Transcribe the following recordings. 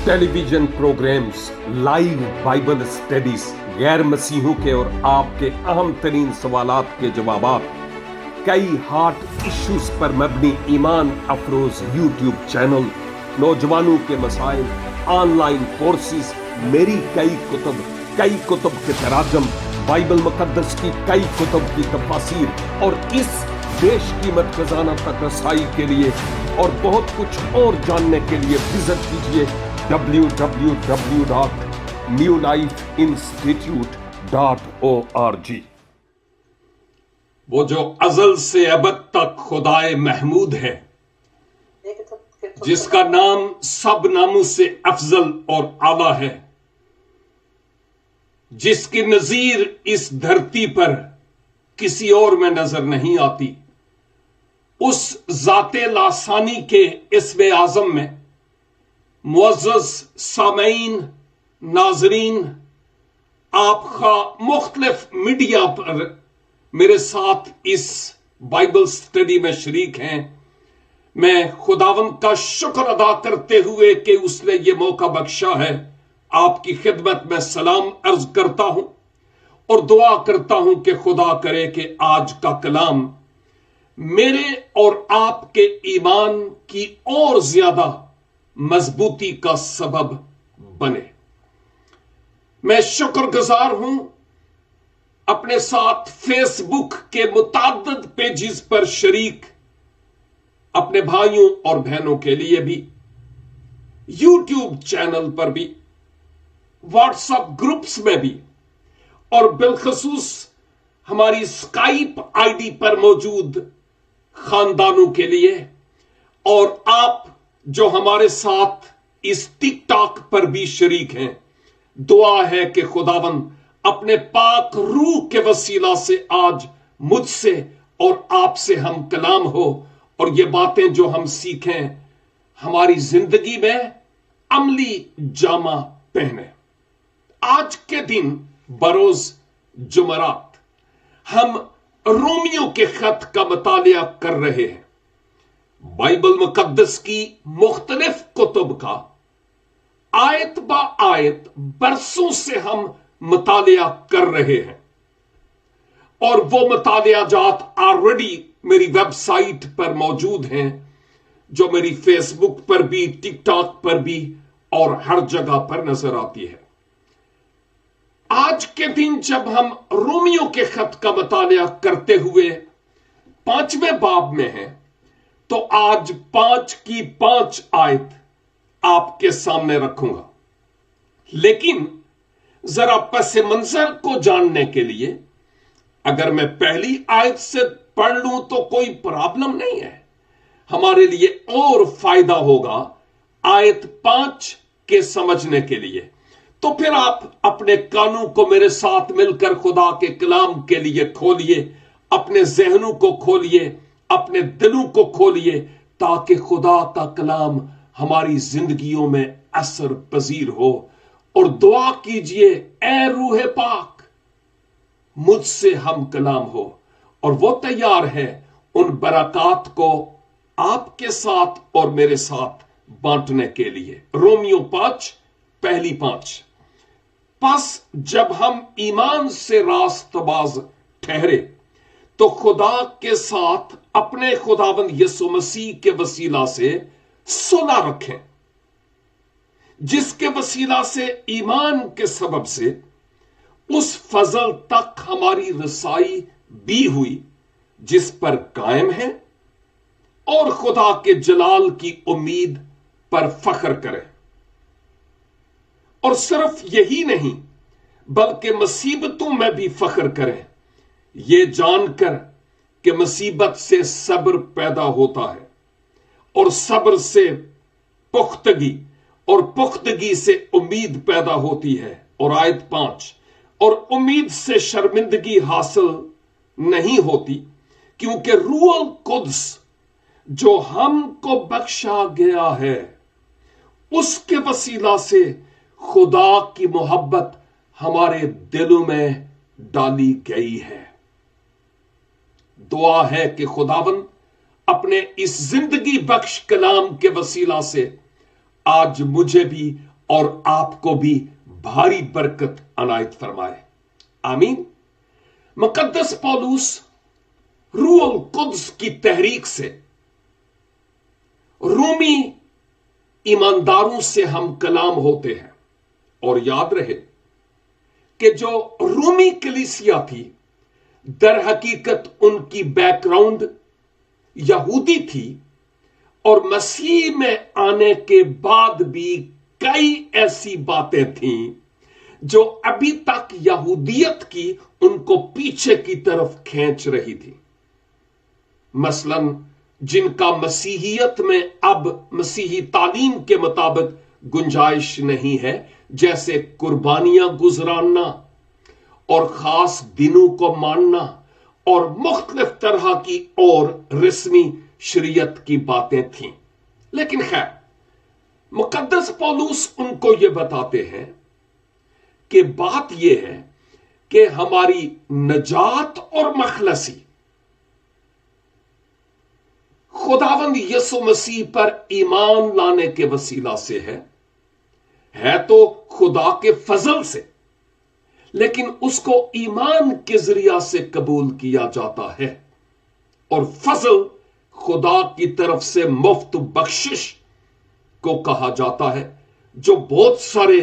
Television programs, live Bible studies, गैर मसीहों के और आपके अहम तरीन सवालात के जवाबात, कई हार्ट इश्यूज पर मबनी ईमान अफरोज यूट्यूब चैनल, नौजवानों के मसाइल, ऑनलाइन कोर्सेज, मेरी कई कुतुब के तराजम, बाइबल मुकद्दस की कई कुतुब की तफासीर और इस बेशकीमत खजाना तक रसाई के लिए और बहुत कुछ और जानने के लिए विजिट कीजिए www.newlifeinstitute.org। वो जो अज़ल से अबद तक खुदाए महमूद है, जिसका नाम सब नामों से अफजल और आला है, जिसकी नजीर इस धरती पर किसी और में नजर नहीं आती, उस जाते लासानी के इस्म आजम में मुअज़्ज़ज़ सामईन, नाजरीन, आप खा मुख्तलिफ मीडिया पर मेरे साथ इस बाइबल स्टडी में शरीक हैं। मैं खुदावंद का शुक्र अदा करते हुए कि उसने ये मौका बख्शा है, आपकी खिदमत में सलाम अर्ज करता हूं और दुआ करता हूं कि खुदा करे कि आज का कलाम मेरे और आपके ईमान की और ज्यादा मजबूती का सबब बने। मैं शुक्रगुजार हूं अपने साथ फेसबुक के मुताद्दद पेजेस पर शरीक अपने भाइयों और बहनों के लिए भी, यूट्यूब चैनल पर भी, व्हाट्सएप ग्रुप्स में भी और बिलखसूस हमारी स्काइप आईडी पर मौजूद खानदानों के लिए, और आप जो हमारे साथ इस टिकटॉक पर भी शरीक हैं। दुआ है कि खुदावंद अपने पाक रूह के वसीला से आज मुझसे और आपसे हम कलाम हो और ये बातें जो हम सीखें हमारी जिंदगी में अमली जामा पहने। आज के दिन बरोज जुमरात हम रोमियो के खत का मुतालिया कर रहे हैं। बाइबल मुकद्दस की मुख्तलिफ कुतुब का आयत बा आयत बरसों से हम मुतालिया कर रहे हैं और वो मुतालिया जात ऑलरेडी मेरी वेबसाइट पर मौजूद हैं, जो मेरी फेसबुक पर भी, टिकटॉक पर भी और हर जगह पर नजर आती है। आज के दिन जब हम रोमियो के खत का मुतालिया करते हुए 5वें बाब में हैं, तो आज 5 की 5 आयत आपके सामने रखूंगा। लेकिन जरा पस मंजर को जानने के लिए अगर मैं पहली आयत से पढ़ लूं तो कोई प्रॉब्लम नहीं है, हमारे लिए और फायदा होगा आयत 5 के समझने के लिए। तो फिर आप अपने कानों को मेरे साथ मिलकर खुदा के कलाम के लिए खोलिए, अपने जहनों को खोलिए, अपने दिलों को खोलिए, ताकि खुदा का कलाम हमारी जिंदगियों में असर पजीर हो। और दुआ कीजिए, ए रूह पाक मुझसे हम कलाम हो, और वो तैयार है उन बरक़ात को आपके साथ और मेरे साथ बांटने के लिए। रोमियो 5 पहली 5। बस जब हम ईमान से रास्तबाज ठहरे तो खुदा के साथ अपने खुदावंद यीशु मसीह के वसीला से सुलह रखें, जिसके वसीला से ईमान के सबब से उस फजल तक हमारी रसाई भी हुई जिस पर कायम है, और खुदा के जलाल की उम्मीद पर फख्र करें। और सिर्फ यही नहीं बल्कि मुसीबतों में भी फख्र करें, ये जानकर कि मुसीबत से सब्र पैदा होता है और सब्र से पुख्तगी और पुख्तगी से उम्मीद पैदा होती है। और आयत 5, और उम्मीद से शर्मिंदगी हासिल नहीं होती, क्योंकि रूह कुद्स जो हमको बख्शा गया है उसके वसीला से खुदा की मोहब्बत हमारे दिलों में डाली गई है। दुआ है कि खुदावंद अपने इस जिंदगी बख्श कलाम के वसीला से आज मुझे भी और आपको भी भारी बरकत अनायत फरमाए, आमीन। मुकद्दस पौलुस रूह अल कुद्स की तहरीक से रूमी ईमानदारों से हम कलाम होते हैं, और याद रहे कि जो रूमी कलीसिया थी दर हकीकत उनकी बैकग्राउंड यहूदी थी, और मसीह में आने के बाद भी कई ऐसी बातें थीं जो अभी तक यहूदियत की उनको पीछे की तरफ खींच रही थी। मसलन जिनका मसीहियत में अब मसीही तालीम के मुताबिक गुंजाइश नहीं है, जैसे कुर्बानियां गुजराना और खास दिनों को मानना और मुख्तलिफ तरह की और रस्मी शरीयत की बातें थीं। लेकिन खैर, मुकद्दस पौलुस उनको यह बताते हैं कि बात यह है कि हमारी नजात और मखलसी खुदावंद यीशु मसीह पर ईमान लाने के वसीला से है तो खुदा के फजल से, लेकिन उसको ईमान के जरिया से कबूल किया जाता है। और फजल खुदा की तरफ से मुफ्त बख्शिश को कहा जाता है, जो बहुत सारे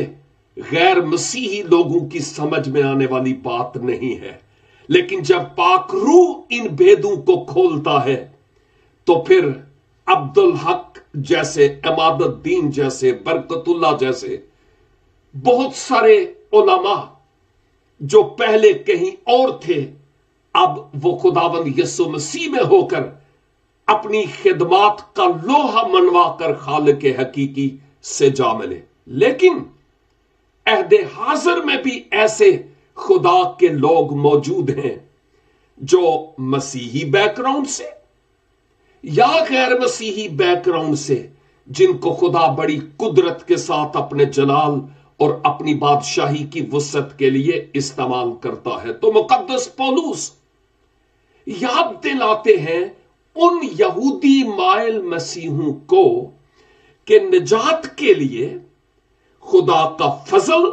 गैर मसीही लोगों की समझ में आने वाली बात नहीं है। लेकिन जब पाक रूह इन भेदों को खोलता है तो फिर अब्दुल हक जैसे, इमादुद्दीन जैसे, बरकतुल्लाह जैसे बहुत सारे उलमा जो पहले कहीं और थे, अब वो खुदावंद यीशु मसीह में होकर अपनी खिदमत का लोहा मनवा कर खालिक हकीकी से जा मिले। लेकिन अहदे हाजिर में भी ऐसे खुदा के लोग मौजूद हैं जो मसीही बैकग्राउंड से या गैर मसीही बैकग्राउंड से, जिनको खुदा बड़ी कुदरत के साथ अपने जलाल और अपनी बादशाही की वसत के लिए इस्तेमाल करता है। तो मुकद्दस पौलुस याद दिलाते हैं उन यहूदी माइल मसीहों को कि निजात के लिए खुदा का फजल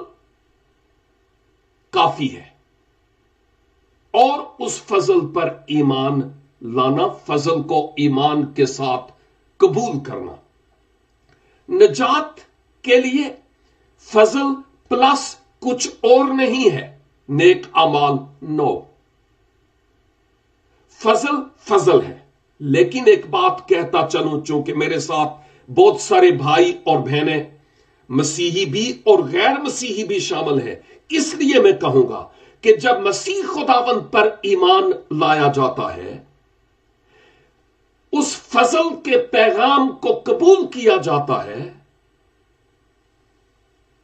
काफी है, और उस फजल पर ईमान लाना, फजल को ईमान के साथ कबूल करना। निजात के लिए फजल प्लस कुछ और नहीं है, नेक अमाल नो। फजल फजल है। लेकिन एक बात कहता चलूं, चूंकि मेरे साथ बहुत सारे भाई और बहनें मसीही भी और गैर मसीही भी शामिल हैं, इसलिए मैं कहूंगा कि जब मसीह खुदावंद पर ईमान लाया जाता है, उस फजल के पैगाम को कबूल किया जाता है,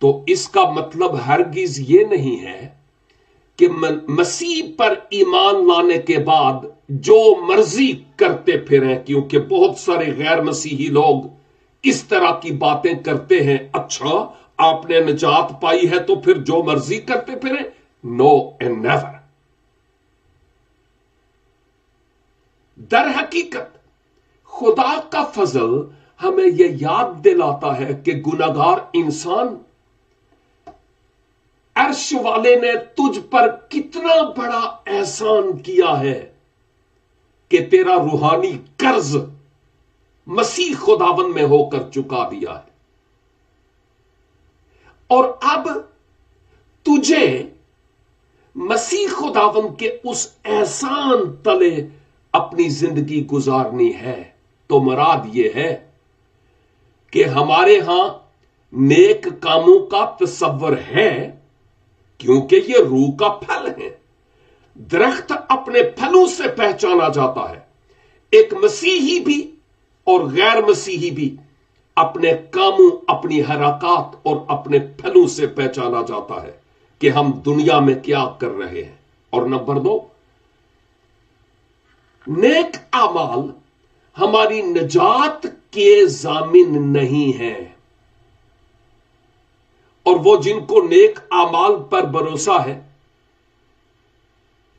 तो इसका मतलब हरगिज ये नहीं है कि मसीह पर ईमान लाने के बाद जो मर्जी करते फिरें। क्योंकि बहुत सारे गैर मसीही लोग इस तरह की बातें करते हैं, अच्छा आपने निजात पाई है तो फिर जो मर्जी करते फिरें। No and never. दर हकीकत खुदा का फजल हमें यह याद दिलाता है कि गुनाहगार इंसान, अर्श वाले ने तुझ पर कितना बड़ा एहसान किया है कि तेरा रूहानी कर्ज मसीह खुदावन में होकर चुका दिया है, और अब तुझे मसीह खुदावन के उस एहसान तले अपनी जिंदगी गुजारनी है। तो मुराद यह है कि हमारे यहां नेक कामों का तसव्वुर है, क्योंकि यह रूह का फल है। दरख्त अपने फलों से पहचाना जाता है। एक मसीही भी और गैर मसीही भी अपने कामों, अपनी हरकत और अपने फलों से पहचाना जाता है कि हम दुनिया में क्या कर रहे हैं। और नंबर 2, नेक अमाल हमारी निजात के जामिन नहीं है, और वो जिनको नेक अमाल पर भरोसा है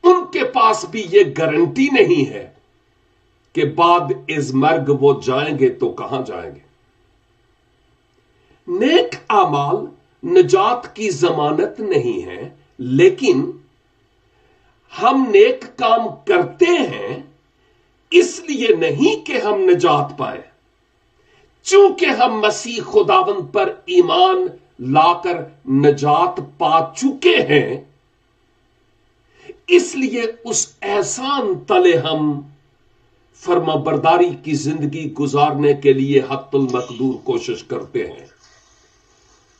उनके पास भी ये गारंटी नहीं है कि बाद इस मर्ग वो जाएंगे तो कहां जाएंगे। नेक आमाल निजात की जमानत नहीं है, लेकिन हम नेक काम करते हैं इसलिए नहीं कि हम निजात पाए, चूंकि हम मसीह खुदावंद पर ईमान लाकर निजात पा चुके हैं, इसलिए उस एहसान तले हम फर्माबरदारी की जिंदगी गुजारने के लिए हत्तुल मकदूर कोशिश करते हैं।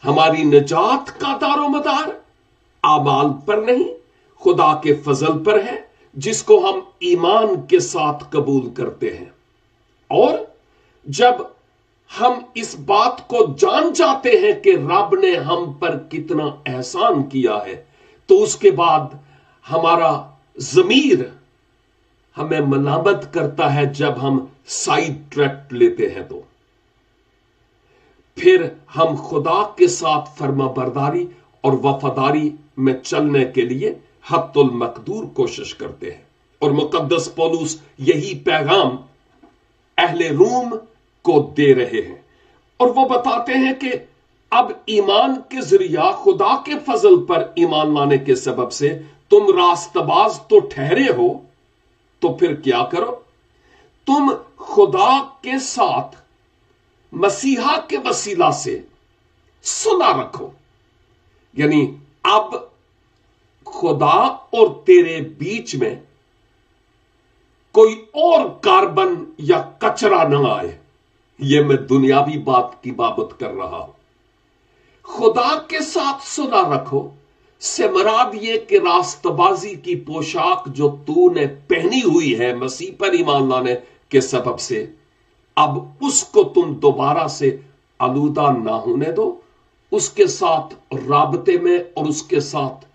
हमारी निजात का दारोमदार आमाल पर नहीं, खुदा के फजल पर है, जिसको हम ईमान के साथ कबूल करते हैं। और जब हम इस बात को जान जाते हैं कि रब ने हम पर कितना एहसान किया है, तो उसके बाद हमारा ज़मीर हमें मलामत करता है जब हम साइड ट्रैक लेते हैं। तो फिर हम खुदा के साथ फर्माबरदारी और वफादारी में चलने के लिए हत्तुल मकदूर कोशिश करते हैं। और मुकद्दस पौलुस यही पैगाम अहले रूम को दे रहे हैं, और वो बताते हैं कि अब ईमान के जरिया खुदा के फजल पर ईमान लाने के सबब से तुम रास्तबाज तो ठहरे हो, तो फिर क्या करो? तुम खुदा के साथ मसीहा के वसीला से सुलह रखो। यानी अब खुदा और तेरे बीच में कोई और कार्बन या कचरा न आए। यह मैं दुनियावी बात की बाबत कर रहा हूं। खुदा के साथ सुलह रखो से मराद ये कि रास्तबाजी की पोशाक जो तूने पहनी हुई है मसीह पर ईमान लाने के सबब से, अब उसको तुम दोबारा से आलूदा ना होने दो। उसके साथ राबते में और उसके साथ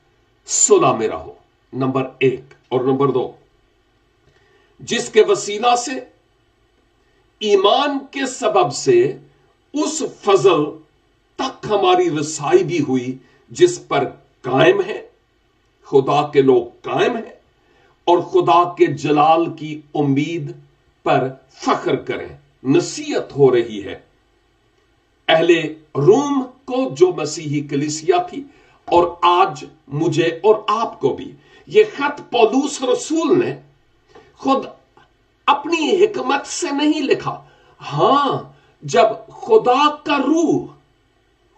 सुलह में रहो, नंबर 1। और नंबर 2, जिसके वसीला से ईमान के सबब से उस फजल तक हमारी रसाई भी हुई जिस पर कायम है, खुदा के लोग कायम हैं और खुदा के जलाल की उम्मीद पर फख्र करें। नसीहत हो रही है अहले रूम को जो मसीही कलीसिया थी, और आज मुझे और आपको भी। यह खत पौलुस रसूल ने खुद अपनी हिकमत से नहीं लिखा। हां, जब खुदा का रूह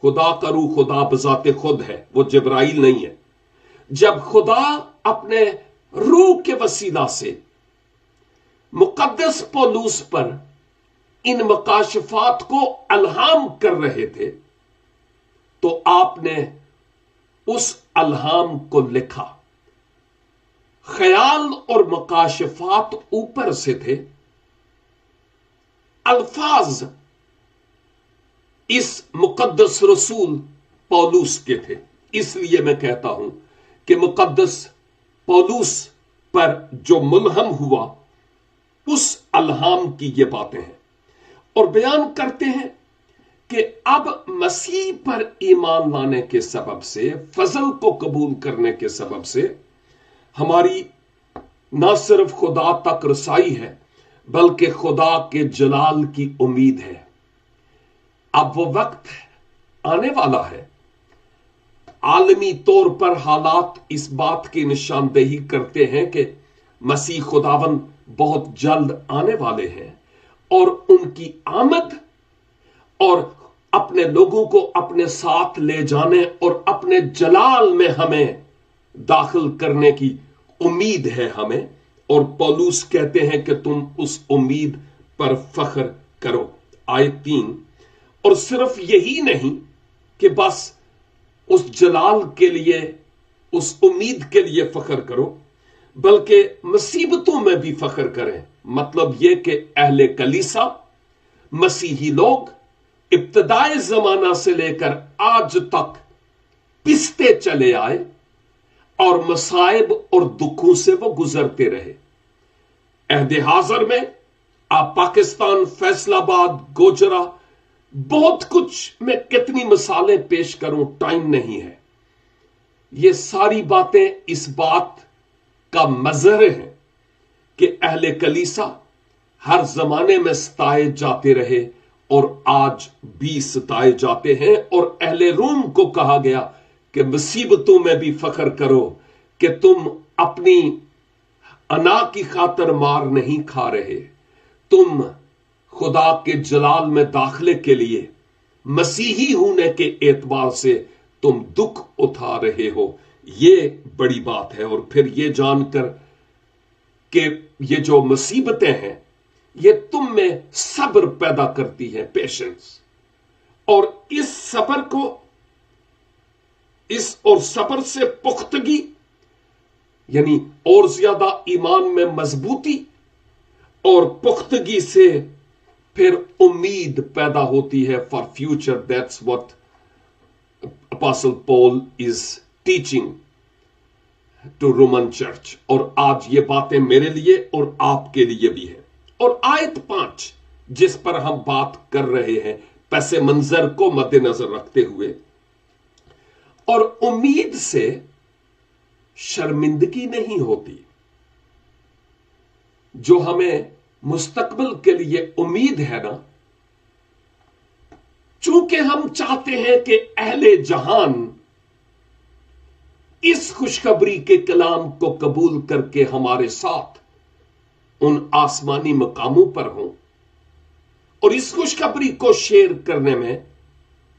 खुदा बजाते खुद है, वो जिब्राइल नहीं है। जब खुदा अपने रूह के वसीला से मुकद्दस पौलुस पर इन मकाशफात को अलहाम कर रहे थे, तो आपने उस अलहाम को लिखा। ख्याल और मकाशफात ऊपर से थे, अल्फाज इस मुकद्दस रसूल पौलुस के थे। इसलिए मैं कहता हूं कि मुकद्दस पौलुस पर जो मुल्हम हुआ, उस अलहाम की ये बातें हैं, और बयान करते हैं कि अब मसीह पर ईमान लाने के सबब से, फजल को कबूल करने के सबब से हमारी ना सिर्फ खुदा तक रसाई है, बल्कि खुदा के जलाल की उम्मीद है। अब वो वक्त आने वाला है, आलमी तौर पर हालात इस बात की निशानदेही करते हैं कि मसीह खुदावंद बहुत जल्द आने वाले हैं, और उनकी आमद और अपने लोगों को अपने साथ ले जाने और अपने जलाल में हमें दाखिल करने की उम्मीद है हमें। और पौलुस कहते हैं कि तुम उस उम्मीद पर फख्र करो। आयत 3। और सिर्फ यही नहीं कि बस उस जलाल के लिए, उस उम्मीद के लिए फख्र करो, बल्कि मुसीबतों में भी फख्र करें। मतलब यह कि अहले कलीसा, मसीही लोग इब्तदाई जमाना से लेकर आज तक पिसते चले आए और मसाइब और दुखों से वो गुजरते रहे। अहदे हाज़र में आप पाकिस्तान, फैसलाबाद, गोजरा, बहुत कुछ मैं कितनी मिसालें पेश करूं, टाइम नहीं है। ये सारी बातें इस बात का मजहर है कि अहले कलीसा हर जमाने में सताए जाते रहे اور آج بھی ستائے جاتے ہیں، اور اہل روم کو کہا گیا کہ مصیبتوں میں بھی فخر کرو کہ تم اپنی انا کی خاطر مار نہیں کھا رہے، تم خدا کے جلال میں داخلے کے لیے مسیحی ہونے کے اعتبار سے تم دکھ اٹھا رہے ہو۔ یہ بڑی بات ہے۔ اور پھر یہ جان کر کہ یہ جو مصیبتیں ہیں یہ تم میں صبر پیدا کرتی ہے، پیشنس، اور اس صبر کو اور صبر سے پختگی، یعنی اور زیادہ ایمان میں مضبوطی، اور پختگی سے پھر امید پیدا ہوتی ہے for future. That's what apostle Paul is teaching to Roman church, اور آج یہ باتیں میرے لیے اور آپ کے لیے بھی ہیں۔ اور آیت 5 جس پر ہم بات کر رہے ہیں پس منظر کو مد نظر رکھتے ہوئے، اور امید سے شرمندگی نہیں ہوتی۔ جو ہمیں مستقبل کے لیے امید ہے نا، چونکہ ہم چاہتے ہیں کہ اہل جہان اس خوشخبری کے کلام کو قبول کر کے ہمارے ساتھ ان آسمانی مقاموں پر ہوں، اور اس خوشخبری کو شیئر کرنے میں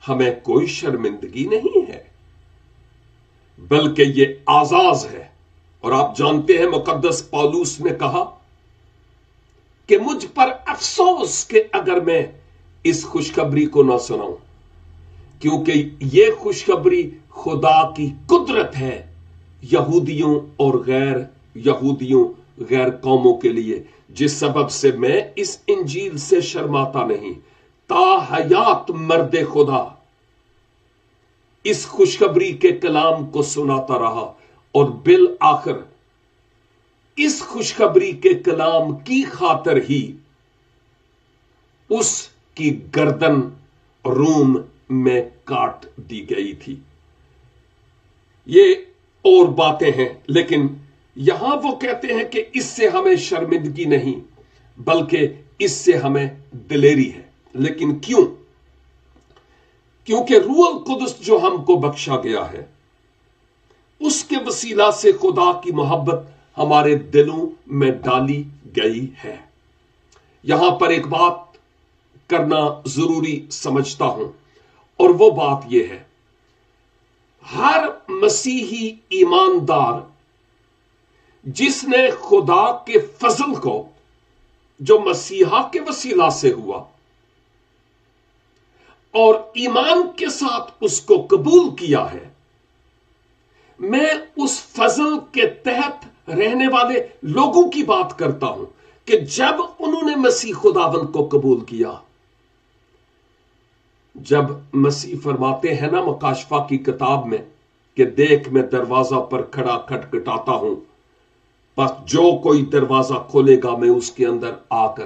ہمیں کوئی شرمندگی نہیں ہے، بلکہ یہ اعزاز ہے۔ اور آپ جانتے ہیں مقدس پولس نے کہا کہ مجھ پر افسوس کہ اگر میں اس خوشخبری کو نہ سناؤں، کیونکہ یہ خوشخبری خدا کی قدرت ہے یہودیوں اور غیر یہودیوں، غیر قوموں کے لیے، جس سبب سے میں اس انجیل سے شرماتا نہیں، تا حیات مرد خدا اس خوشخبری کے کلام کو سناتا رہا، اور بالآخر اس خوشخبری کے کلام کی خاطر ہی اس کی گردن روم میں کاٹ دی گئی تھی۔ یہ اور باتیں ہیں، لیکن یہاں وہ کہتے ہیں کہ اس سے ہمیں شرمندگی نہیں بلکہ اس سے ہمیں دلیری ہے۔ لیکن کیوں؟ کیونکہ روح القدس جو ہم کو بخشا گیا ہے، اس کے وسیلہ سے خدا کی محبت ہمارے دلوں میں ڈالی گئی ہے۔ یہاں پر ایک بات کرنا ضروری سمجھتا ہوں، اور وہ بات یہ ہے، ہر مسیحی ایماندار جس نے خدا کے فضل کو جو مسیحا کے وسیلہ سے ہوا اور ایمان کے ساتھ اس کو قبول کیا ہے، میں اس فضل کے تحت رہنے والے لوگوں کی بات کرتا ہوں کہ جب انہوں نے مسیح خداوند کو قبول کیا، جب مسیح فرماتے ہیں نا مکاشفہ کی کتاب میں کہ دیکھ میں دروازہ پر کھڑا کھٹکھٹاتا ہوں، بس جو کوئی دروازہ کھولے گا میں اس کے اندر آ کر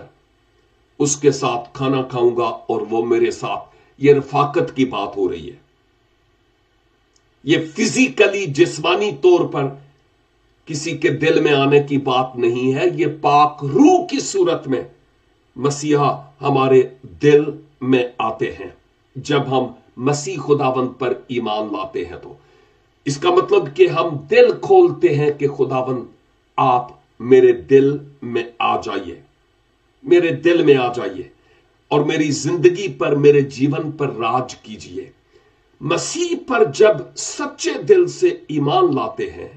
اس کے ساتھ کھانا کھاؤں گا اور وہ میرے ساتھ۔ یہ رفاقت کی بات ہو رہی ہے، یہ فزیکلی جسمانی طور پر کسی کے دل میں آنے کی بات نہیں ہے، یہ پاک روح کی صورت میں مسیحا ہمارے دل میں آتے ہیں جب ہم مسیح خداوند پر ایمان لاتے ہیں۔ تو اس کا مطلب کہ ہم دل کھولتے ہیں کہ خداوند آپ میرے دل میں آ جائیے، میرے دل میں آ جائیے اور میری زندگی پر، میرے جیون پر راج کیجئے۔ مسیح پر جب سچے دل سے ایمان لاتے ہیں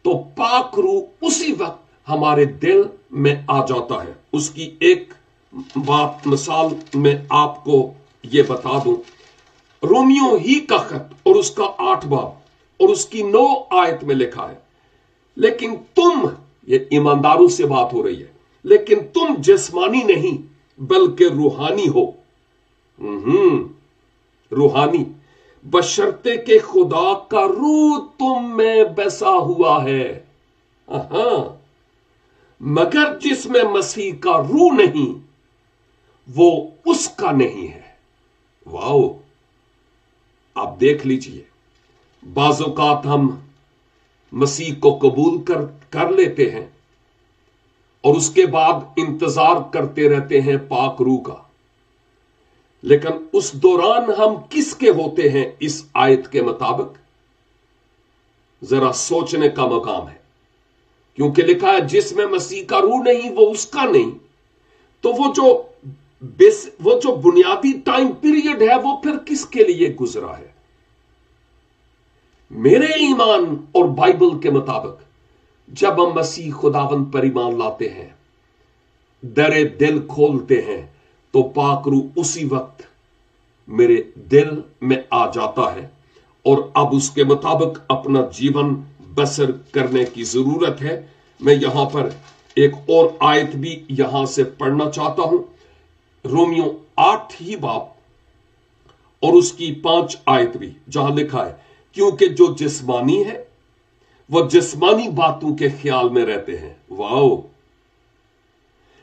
تو پاک روح اسی وقت ہمارے دل میں آ جاتا ہے۔ اس کی ایک بات مثال میں آپ کو یہ بتا دوں، رومیو ہی کا خط اور اس کا 8 باب اور اس کی 9 آیت میں لکھا ہے، لیکن تم، یہ ایمانداروں سے بات ہو رہی ہے، لیکن تم جسمانی نہیں بلکہ روحانی ہو۔ روحانی، بشرطے کہ خدا کا روح تم میں بسا ہوا ہے۔ مگر جس میں مسیح کا روح نہیں وہ اس کا نہیں ہے۔ واو! آپ دیکھ لیجئے، بعض اوقات ہم مسیح کو قبول کر لیتے ہیں اور اس کے بعد انتظار کرتے رہتے ہیں پاک روح کا، लेकिन उस दौरान हम किसके होते हैं इस आयत के मुताबिक? जरा सोचने का मकाम है, क्योंकि लिखा है जिसमें मसीह का रूह नहीं वो उसका नहीं। तो वो जो बुनियादी टाइम पीरियड है वो फिर किसके लिए गुजरा है? मेरे ईमान और बाइबल के मुताबिक जब हम मसीह खुदावंद पर ईमान लाते हैं, दरे दिल खोलते हैं, तो पाक रूह उसी वक्त मेरे दिल में आ जाता है और अब उसके मुताबिक अपना जीवन बसर करने की जरूरत है। मैं यहां पर एक और आयत भी यहां से पढ़ना चाहता हूं, रोमियो 8 ही बाब और उसकी 5 आयत भी, जहां लिखा है क्योंकि जो जिस्मानी है वह जिस्मानी बातों के ख्याल में रहते हैं। वाओ!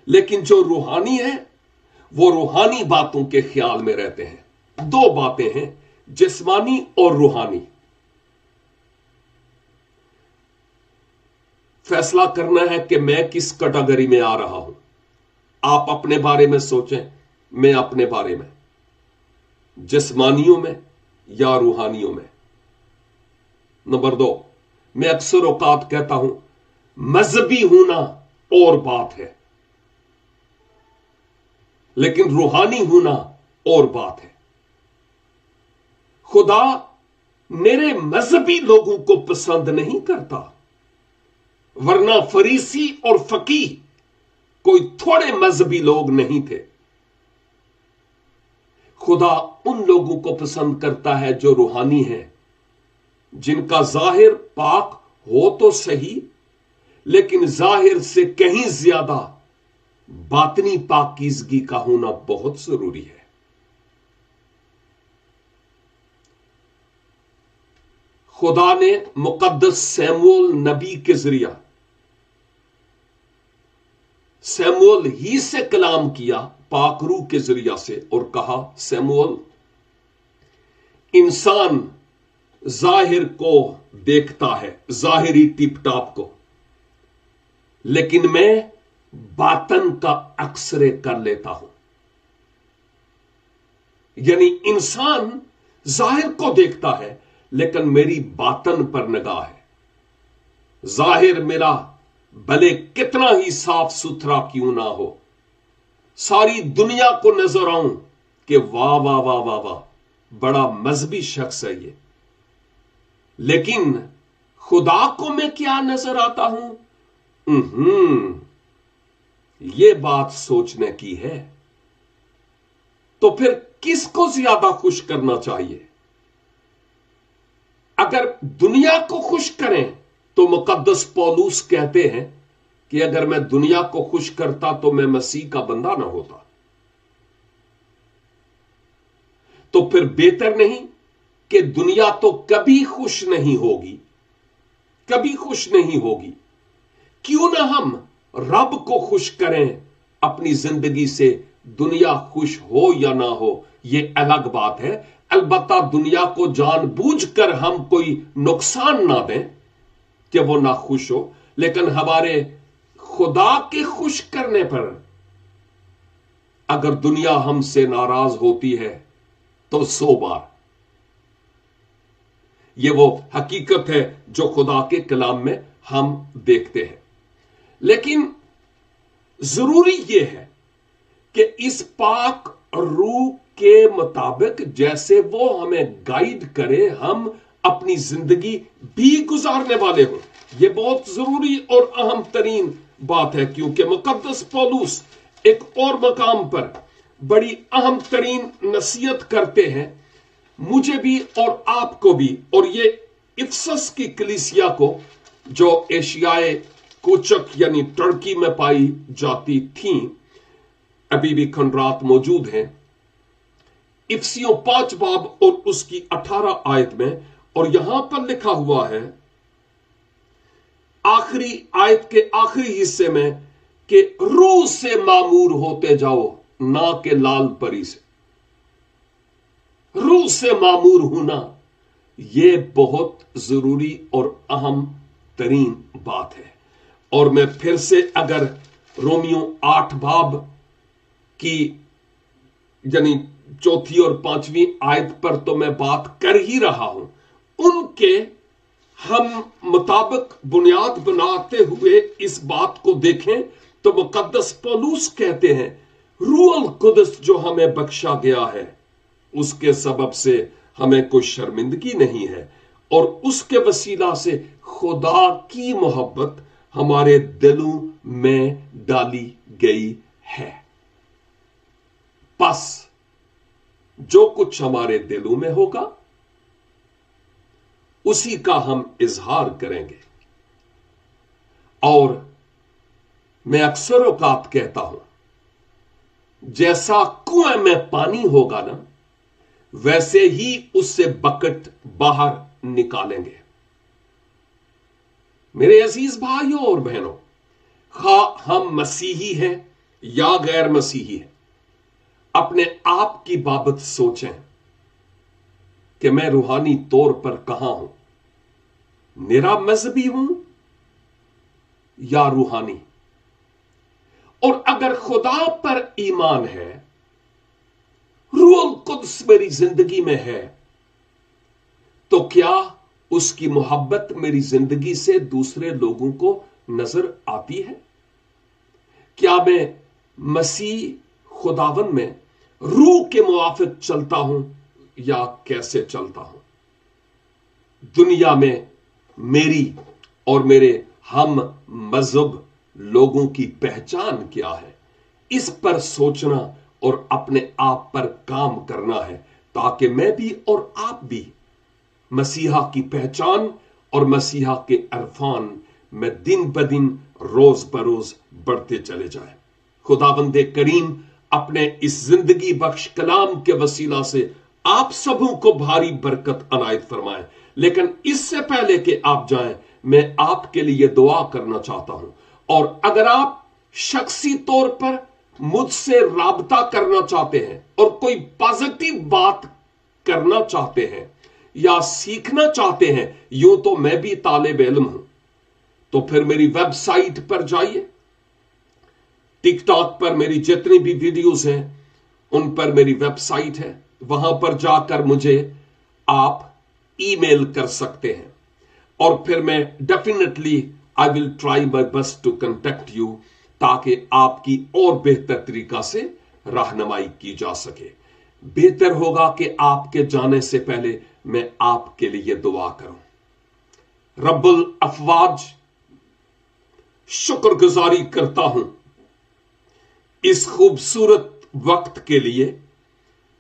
लेकिन जो रूहानी है वो रूहानी बातों के ख्याल में रहते हैं। दो बातें हैं, जिस्मानी और रूहानी। फैसला करना है कि मैं किस कैटेगरी में आ रहा हूं। आप अपने बारे में सोचें, मैं अपने बारे में, जिस्मानियों में या रूहानियों में। नंबर 2, मैं अक्सर औकात कहता हूं मजहबी होना और बात है, लेकिन रूहानी होना और बात है। खुदा मेरे मजहबी लोगों को पसंद नहीं करता, वरना फरीसी और फकीह कोई थोड़े मजहबी लोग नहीं थे। खुदा उन लोगों को पसंद करता है जो रूहानी है, जिनका जाहिर पाक हो तो सही, लेकिन जाहिर से कहीं ज्यादा बातनी पाकीज़गी का होना बहुत जरूरी है। खुदा ने मुकद्दस सैमुअल नबी के जरिया सैमुअल ही से कलाम किया, पाक रूह के जरिया से, और कहा सैमुअल, इंसान जाहिर को देखता है, जाहिरी टिप टाप को, लेकिन मैं बातन का अक्सरे कर लेता हूं। यानी इंसान जाहिर को देखता है, लेकिन मेरी बातन पर निगाह है। जाहिर मेरा भले कितना ही साफ सुथरा क्यों ना हो, सारी दुनिया को नजर आऊं कि वाह वाह वाह वाह वाह, बड़ा मजहबी शख्स है ये, लेकिन खुदा को मैं क्या नजर आता हूं? ये बात सोचने की है। तो फिर किसको ज्यादा खुश करना चाहिए? अगर दुनिया को खुश करें तो मुकद्दस पौलुस कहते हैं कि अगर मैं दुनिया को खुश करता तो मैं मसीह का बंदा ना होता। तो फिर बेहतर नहीं कि दुनिया तो कभी खुश नहीं होगी, कभी खुश नहीं होगी, क्यों ना हम रब को खुश करें अपनी जिंदगी से? दुनिया खुश हो या ना हो ये अलग बात है, अलबत्ता दुनिया को जानबूझकर हम कोई नुकसान ना दें कि वो ना खुश हो, लेकिन हमारे खुदा के खुश करने पर अगर दुनिया हमसे नाराज होती है तो 100 बार। ये वो हकीकत है जो खुदा के कलाम में हम देखते हैं। लेकिन जरूरी यह है कि इस पाक रूह के मुताबिक जैसे वो हमें गाइड करे, हम अपनी जिंदगी भी गुजारने वाले हों। यह बहुत जरूरी और अहम तरीन बात है, क्योंकि मुकद्दस पौलुस एक और मकाम पर बड़ी अहम तरीन नसीहत करते हैं, मुझे भी और आपको भी, और ये इफसस की कलीसिया को जो एशियाए कोचक यानी टर्की में पाई जाती थी, अभी भी खंडरात मौजूद हैं। इफसियों 5 बाब और उसकी 18 आयत में, और यहां पर लिखा हुआ है आखिरी आयत के आखिरी हिस्से में कि रूह से मामूर होते जाओ, ना के लाल परी से। रूह से मामूर होना यह बहुत जरूरी और अहम तरीन बात है। और मैं फिर से अगर रोमियो 8 बाब की यानी चौथी और 5वीं आयत पर तो मैं बात कर ही रहा हूं, उनके हम मुताबिक बुनियाद बनाते हुए इस बात को देखें तो मुकद्दस पौलुस कहते हैं, रूहुल कुदस जो हमें बख्शा गया है उसके सबब से हमें कोई शर्मिंदगी नहीं है, और उसके वसीला से खुदा की मोहब्बत हमारे दिलों में डाली गई है। बस जो कुछ हमारे दिलों में होगा उसी का हम इजहार करेंगे। और मैं अक्सर औकात कहता हूं, जैसा कुएं में पानी होगा ना, वैसे ही उससे बकेट बाहर निकालेंगे। मेरे अजीज भाइयों और बहनों, खा हम मसीही हैं या गैर मसीही हैं, अपने आप की बाबत सोचें कि मैं रूहानी तौर पर कहां हूं, निरा मजहबी हूं या रूहानी। और अगर खुदा पर ईमान है, रूहुल कुद्स मेरी जिंदगी में है, तो क्या उसकी मोहब्बत मेरी जिंदगी से दूसरे लोगों को नजर आती है? क्या मैं मसीह खुदावन में रूह के मुआफिक चलता हूं या कैसे चलता हूं? दुनिया में मेरी और मेरे हम मजहब लोगों की पहचान क्या है, इस पर सोचना और अपने आप पर काम करना है, ताकि मैं भी और आप भी मसीहा की पहचान और मसीहा के अरफान में दिन ब दिन रोज बरोज बढ़ते चले जाए। खुदाबंदे करीम अपने इस जिंदगी बख्श कलाम के वसीला से आप सबों को भारी बरकत अनायत फरमाए। लेकिन इससे पहले कि आप जाएं, मैं आपके लिए दुआ करना चाहता हूं, और अगर आप शख्सी तौर पर मुझसे राबता करना चाहते हैं और कोई पॉजिटिव बात करना चाहते हैं या सीखना चाहते हैं, यूं तो मैं भी तालिब इल्म हूं, तो फिर मेरी वेबसाइट पर जाइए। टिकटॉक पर मेरी जितनी भी वीडियोस हैं उन पर मेरी वेबसाइट है, वहां पर जाकर मुझे आप ईमेल कर सकते हैं, और फिर मैं definitely I will try my best to contact you, ताकि आपकी और बेहतर तरीका से रहनुमाई की जा सके। बेहतर होगा कि आपके जाने से पहले मैं आपके लिए दुआ करूं। रब्बुल अफवाज, शुक्रगुजारी करता हूं इस खूबसूरत वक्त के लिए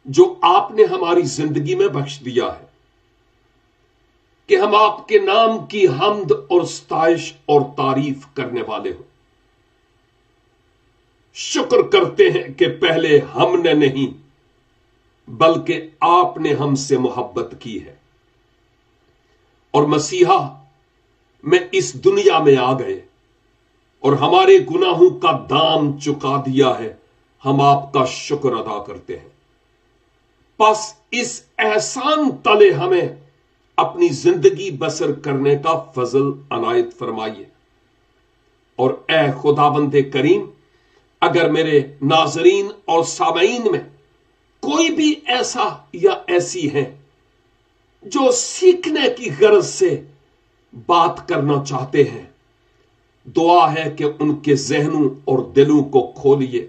जो आपने हमारी जिंदगी में बख्श दिया है, कि हम आपके नाम की हम्द और सताइश और तारीफ करने वाले हो। शुक्र करते हैं कि पहले हमने नहीं बल्कि आपने हमसे मोहब्बत की है, और मसीहा में इस दुनिया में आ गए और हमारे गुनाहों का दाम चुका दिया है। हम आपका शुक्र अदा करते हैं। बस इस एहसान तले हमें अपनी जिंदगी बसर करने का फजल अनायत फरमाइए। और ए खुदाबंदे करीम, अगर मेरे नाजरीन और सामईन में कोई भी ऐसा या ऐसी है जो सीखने की गरज से बात करना चाहते हैं, दुआ है कि उनके जहनों और दिलों को खोलिए,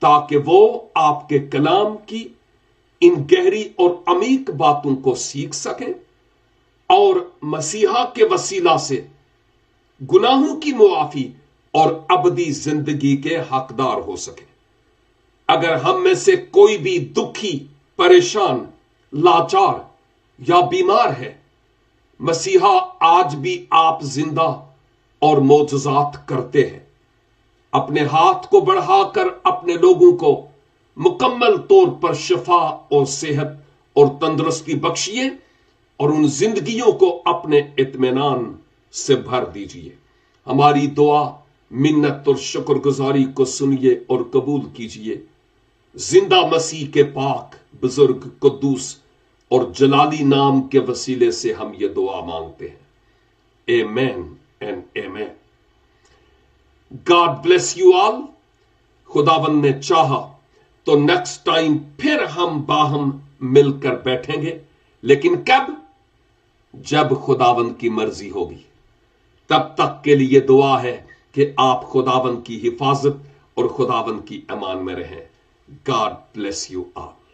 ताकि वो आपके कलाम की इन गहरी और अमीक बातों को सीख सकें और मसीहा के वसीला से गुनाहों की मुआफी और अबदी जिंदगी के हकदार हो सके। अगर हम में से कोई भी दुखी, परेशान, लाचार या बीमार है, मसीहा आज भी आप जिंदा और मौजूजात करते हैं। अपने हाथ को बढ़ाकर अपने लोगों को मुकम्मल तौर पर शिफा और सेहत और तंदुरुस्ती बख्शिए, और उन जिंदगियों को अपने इत्मीनान से भर दीजिए। हमारी दुआ, मिन्नत और शुक्रगुजारी को सुनिए और कबूल कीजिए। जिंदा मसीह के पाक, बुजुर्ग, कुद्दूस और जलाली नाम के वसीले से हम ये दुआ मांगते हैं। आमीन एंड आमीन। God bless you all. खुदावंद ने चाहा तो नेक्स्ट टाइम फिर हम बाहम मिलकर बैठेंगे, लेकिन कब? जब खुदावंद की मर्जी होगी। तब तक के लिए दुआ है कि आप खुदावंद की हिफाजत और खुदावंद की अमान में रहें। God bless you all.